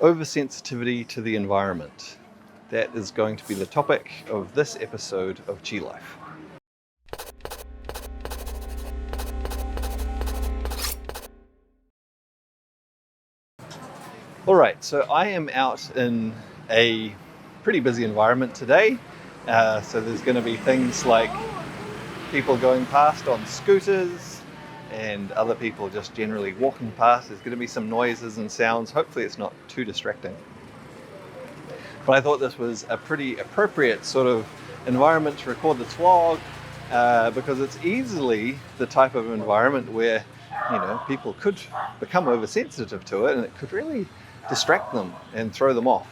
Oversensitivity to the environment. That is going to be the topic of this episode of Qi Life. Alright, so I am out in a pretty busy environment today. So there's going to be things like people going past on scooters and other people just generally walking past. There's going to be some noises and sounds. Hopefully it's not too distracting. But I thought this was a pretty appropriate sort of environment to record this vlog because it's easily the type of environment where, people could become oversensitive to it and it could really distract them and throw them off.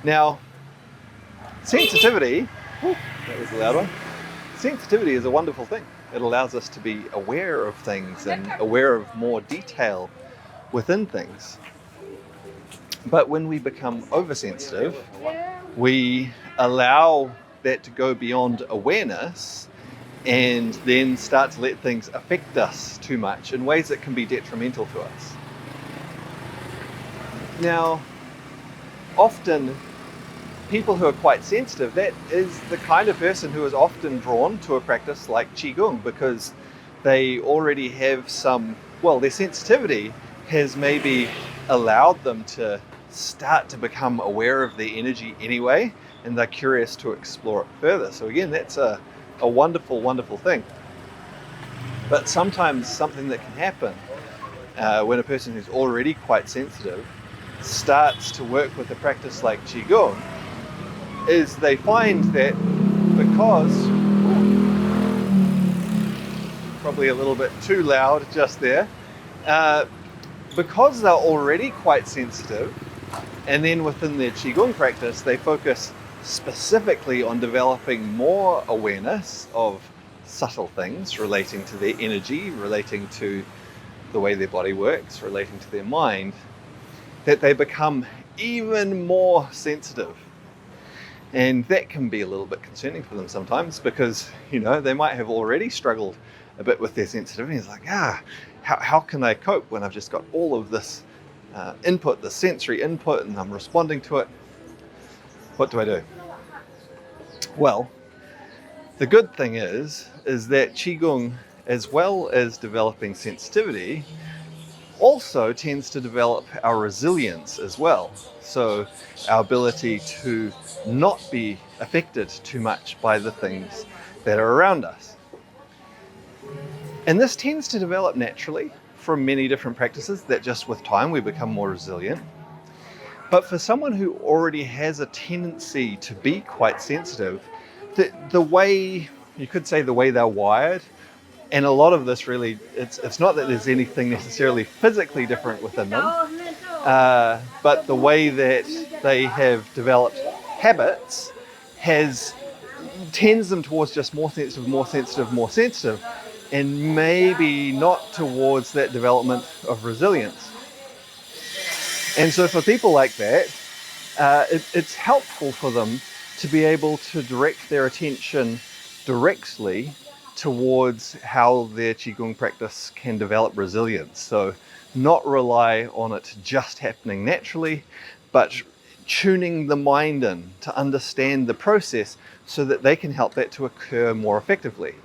Now, sensitivity, that was a loud one. Sensitivity is a wonderful thing. It allows us to be aware of things and aware of more detail within things. But when we become oversensitive, we allow that to go beyond awareness and then start to let things affect us too much in ways that can be detrimental to us. Now, often people who are quite sensitive, that is the kind of person who is often drawn to a practice like Qigong because they already have their sensitivity has maybe allowed them to start to become aware of their energy anyway, and they're curious to explore it further. So again, that's a wonderful, wonderful thing. But sometimes something that can happen when a person who's already quite sensitive starts to work with a practice like Qigong is they find that because, probably a little bit too loud just there, because they're already quite sensitive, and then within their Qigong practice, they focus specifically on developing more awareness of subtle things relating to their energy, relating to the way their body works, relating to their mind, that they become even more sensitive. And that can be a little bit concerning for them sometimes because, they might have already struggled a bit with their sensitivity. It's like, how can I cope when I've just got all of this input, the sensory input, and I'm responding to it? What do I do? Well, the good thing is that Qigong, as well as developing sensitivity, also tends to develop our resilience as well. So our ability to not be affected too much by the things that are around us. And this tends to develop naturally from many different practices that just with time we become more resilient. But for someone who already has a tendency to be quite sensitive, the way, you could say the way they're wired, and a lot of this really, it's not that there's anything necessarily physically different within them, but the way that they have developed habits tends them towards just more sensitive, and maybe not towards that development of resilience. And so for people like that, it's helpful for them to be able to direct their attention directly towards how their Qigong practice can develop resilience. So not rely on it just happening naturally, but tuning the mind in to understand the process so that they can help that to occur more effectively.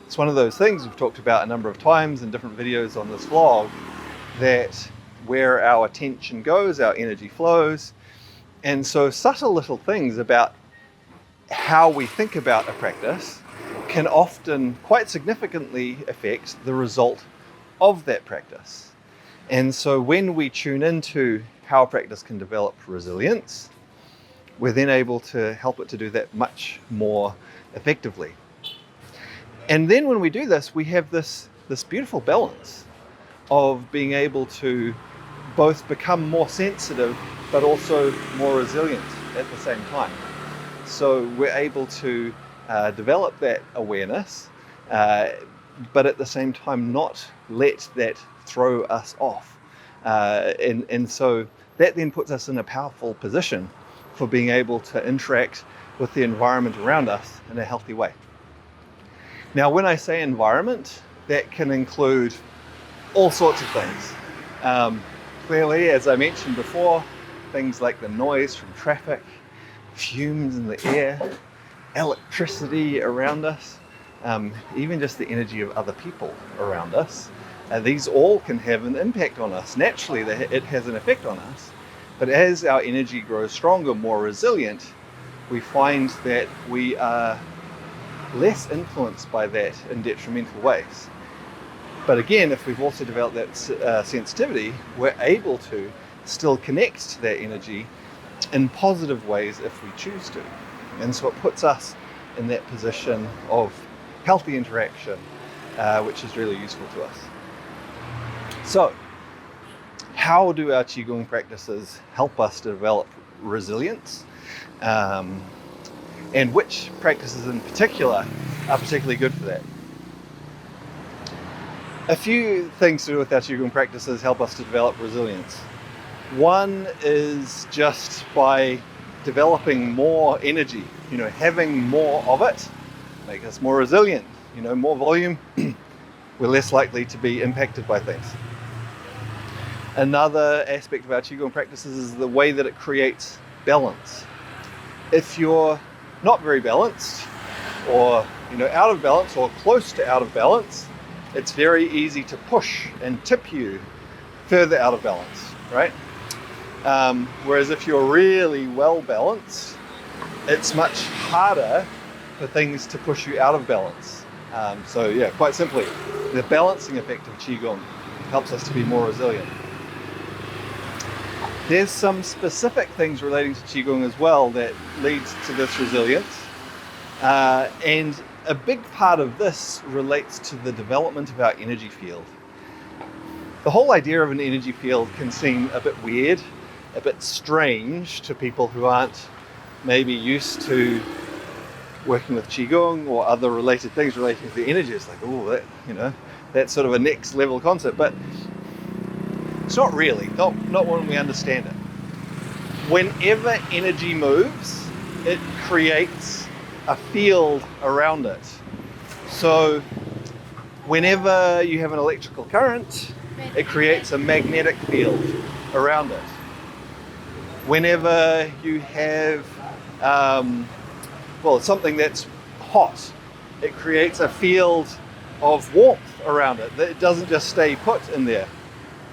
It's one of those things we've talked about a number of times in different videos on this vlog, that where our attention goes, our energy flows. And so subtle little things about how we think about a practice can often quite significantly affect the result of that practice. And so when we tune into how a practice can develop resilience, we're then able to help it to do that much more effectively. And then when we do this, we have this beautiful balance of being able to both become more sensitive but also more resilient at the same time. So we're able to develop that awareness, but at the same time not let that throw us off. And so that then puts us in a powerful position for being able to interact with the environment around us in a healthy way. Now, when I say environment, that can include all sorts of things. Clearly, as I mentioned before, things like the noise from traffic, fumes in the air, electricity around us, even just the energy of other people around us, these all can have an impact on us. Naturally, it has an effect on us. But as our energy grows stronger, more resilient, we find that we are less influenced by that in detrimental ways. But again, if we've also developed that sensitivity, we're able to still connect to that energy in positive ways if we choose to. And so it puts us in that position of healthy interaction, which is really useful to us. So, how do our Qigong practices help us to develop resilience? And which practices in particular are particularly good for that? A few things to do with our Qigong practices help us to develop resilience. One is just by developing more energy, having more of it, make us more resilient, more volume, we're less likely to be impacted by things. Another aspect of our Qigong practices is the way that it creates balance. If you're not very balanced, or out of balance, or close to out of balance, it's very easy to push and tip you further out of balance, right? Whereas if you're really well balanced, it's much harder for things to push you out of balance. So yeah, quite simply, the balancing effect of Qigong helps us to be more resilient. There's some specific things relating to Qigong as well that leads to this resilience. And a big part of this relates to the development of our energy field. The whole idea of an energy field can seem a bit weird, a bit strange to people who aren't maybe used to working with Qigong or other related things relating to the energy. It's like, oh, that's sort of a next level concept, but it's not really, not when we understand it. Whenever energy moves, it creates a field around it. So whenever you have an electrical current, it creates a magnetic field around it. Whenever you have something that's hot, it creates a field of warmth around it. It doesn't just stay put in there.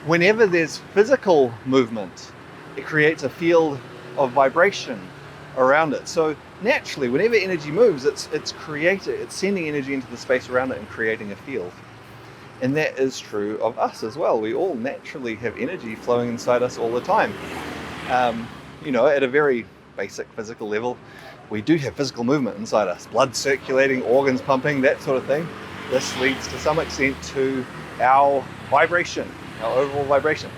Whenever there's physical movement, it creates a field of vibration around it. So naturally, whenever energy moves, it's sending energy into the space around it and creating a field. And that is true of us as well. We all naturally have energy flowing inside us all the time. At a very basic physical level, we do have physical movement inside us, blood circulating, organs pumping, that sort of thing. This leads to some extent to our vibration, our overall vibration.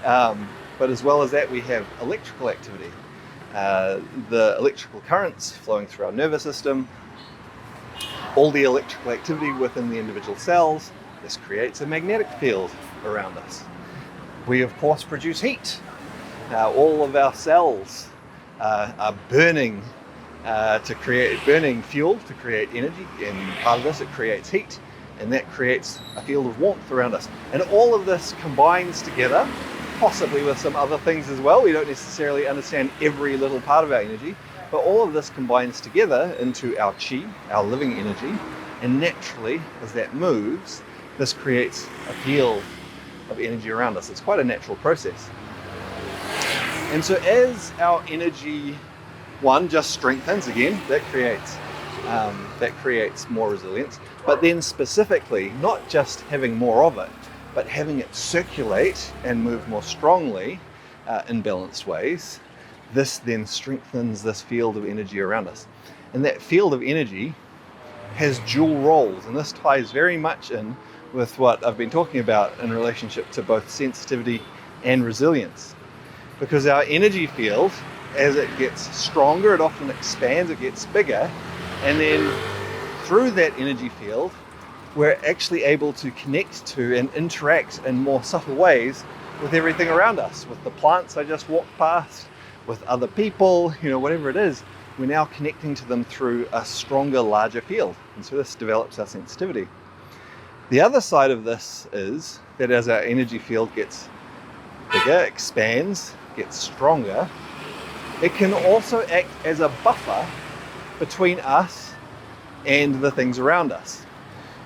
But as well as that, we have electrical activity. The electrical currents flowing through our nervous system, all the electrical activity within the individual cells. This creates a magnetic field around us. We, of course, produce heat. All of our cells are burning fuel to create energy, and part of this, it creates heat, and that creates a field of warmth around us. And all of this combines together, possibly with some other things as well. We don't necessarily understand every little part of our energy, but all of this combines together into our Qi, our living energy, and naturally, as that moves, this creates a field of energy around us. It's quite a natural process. And so as our energy, just strengthens again, that creates more resilience, but then specifically, not just having more of it, but having it circulate and move more strongly in balanced ways, this then strengthens this field of energy around us. And that field of energy has dual roles, and this ties very much in with what I've been talking about in relationship to both sensitivity and resilience. Because our energy field, as it gets stronger, it often expands, it gets bigger, and then through that energy field, we're actually able to connect to and interact in more subtle ways with everything around us, with the plants I just walked past, with other people, whatever it is, we're now connecting to them through a stronger, larger field. And so this develops our sensitivity. The other side of this is that as our energy field gets bigger, expands, gets stronger, it can also act as a buffer between us and the things around us.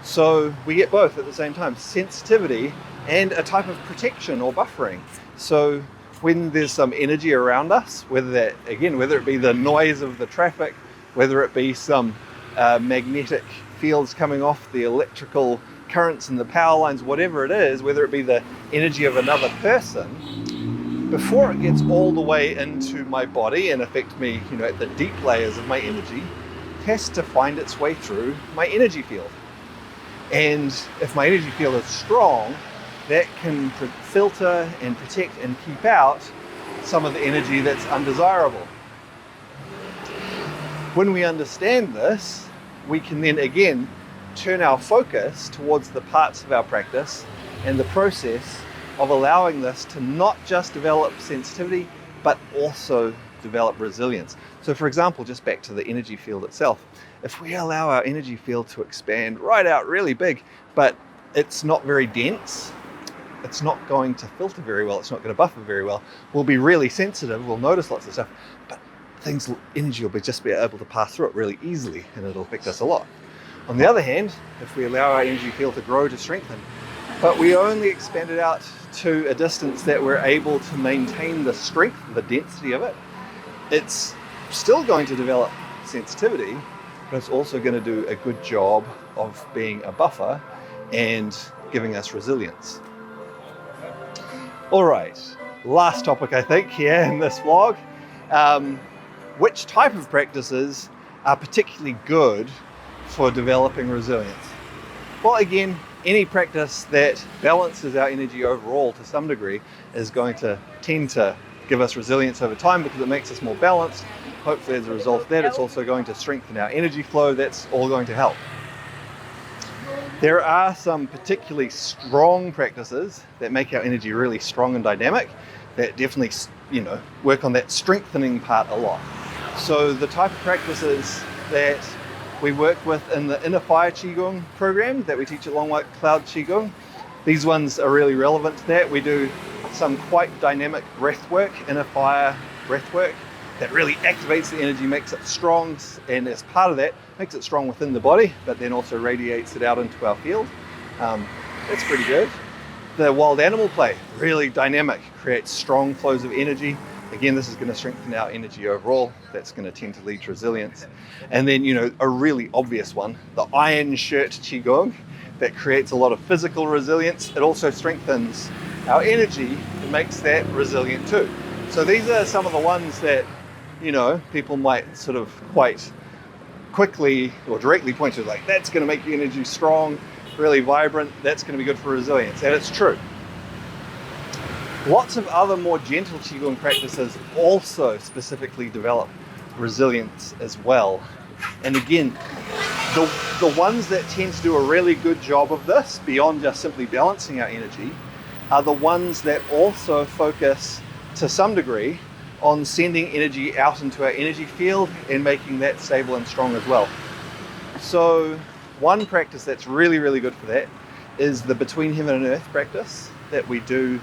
So we get both at the same time, sensitivity and a type of protection or buffering. So when there's some energy around us, whether it be the noise of the traffic, whether it be some magnetic fields coming off the electrical currents and the power lines, whatever it is, whether it be the energy of another person, before it gets all the way into my body and affect me, at the deep layers of my energy, it has to find its way through my energy field. And if my energy field is strong, that can filter and protect and keep out some of the energy that's undesirable. When we understand this, we can then again turn our focus towards the parts of our practice and the process of allowing this to not just develop sensitivity, but also develop resilience. So for example, just back to the energy field itself, if we allow our energy field to expand right out really big, but it's not very dense, it's not going to filter very well, it's not going to buffer very well, we'll be really sensitive, we'll notice lots of stuff, but energy will just be able to pass through it really easily, and it'll affect us a lot. On the other hand, if we allow our energy field to grow, to strengthen, but we only expand it out to a distance that we're able to maintain the strength, the density of it, it's still going to develop sensitivity, but it's also going to do a good job of being a buffer and giving us resilience. All right, last topic I think here in this vlog. Which type of practices are particularly good for developing resilience? Well, again, any practice that balances our energy overall to some degree is going to tend to give us resilience over time because it makes us more balanced. Hopefully as a result of that, it's also going to strengthen our energy flow. That's all going to help. There are some particularly strong practices that make our energy really strong and dynamic that definitely, work on that strengthening part a lot. So the type of practices that we work with in the Inner Fire Qigong program that we teach at Long White Cloud Qigong, these ones are really relevant to that. We do some quite dynamic breath work, inner fire breath work, that really activates the energy, makes it strong, and as part of that, makes it strong within the body, but then also radiates it out into our field. That's pretty good. The wild animal play, really dynamic, creates strong flows of energy. Again, this is going to strengthen our energy overall. That's going to tend to lead to resilience. And then, a really obvious one, the Iron Shirt Qigong, that creates a lot of physical resilience. It also strengthens our energy and makes that resilient too. So these are some of the ones that, people might sort of quite quickly or directly point to, like, that's going to make your energy strong, really vibrant, that's going to be good for resilience. And it's true. Lots of other more gentle Qigong practices also specifically develop resilience as well. And again, the ones that tend to do a really good job of this, beyond just simply balancing our energy, are the ones that also focus to some degree on sending energy out into our energy field and making that stable and strong as well. So one practice that's really, really good for that is the Between Heaven and Earth practice that we do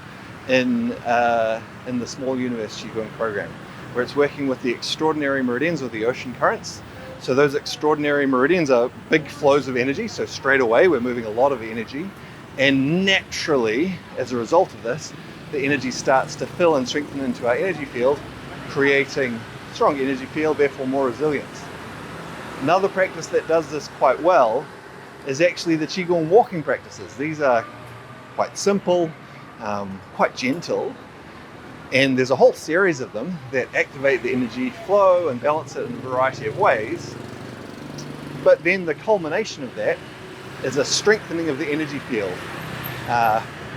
in the Small Universe Qigong program, where it's working with the extraordinary meridians or the ocean currents. So those extraordinary meridians are big flows of energy, so straight away we're moving a lot of energy, and naturally, as a result of this, the energy starts to fill and strengthen into our energy field, creating strong energy field, therefore more resilience. Another practice that does this quite well is actually the Qigong Walking practices. These are quite simple, quite gentle, and there's a whole series of them that activate the energy flow and balance it in a variety of ways. But then the culmination of that is a strengthening of the energy field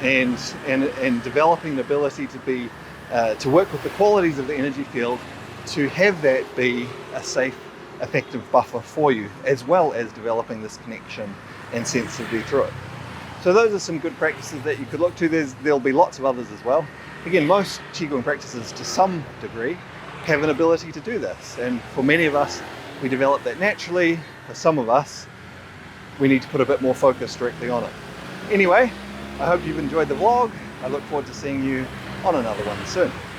and developing the ability to work with the qualities of the energy field to have that be a safe, effective buffer for you, as well as developing this connection and sensitivity through it. So those are some good practices that you could look to. There'll be lots of others as well. Again, most Qigong practices to some degree have an ability to do this, and for many of us we develop that naturally. For some of us we need to put a bit more focus directly on it. Anyway, I hope you've enjoyed the vlog. I look forward to seeing you on another one soon.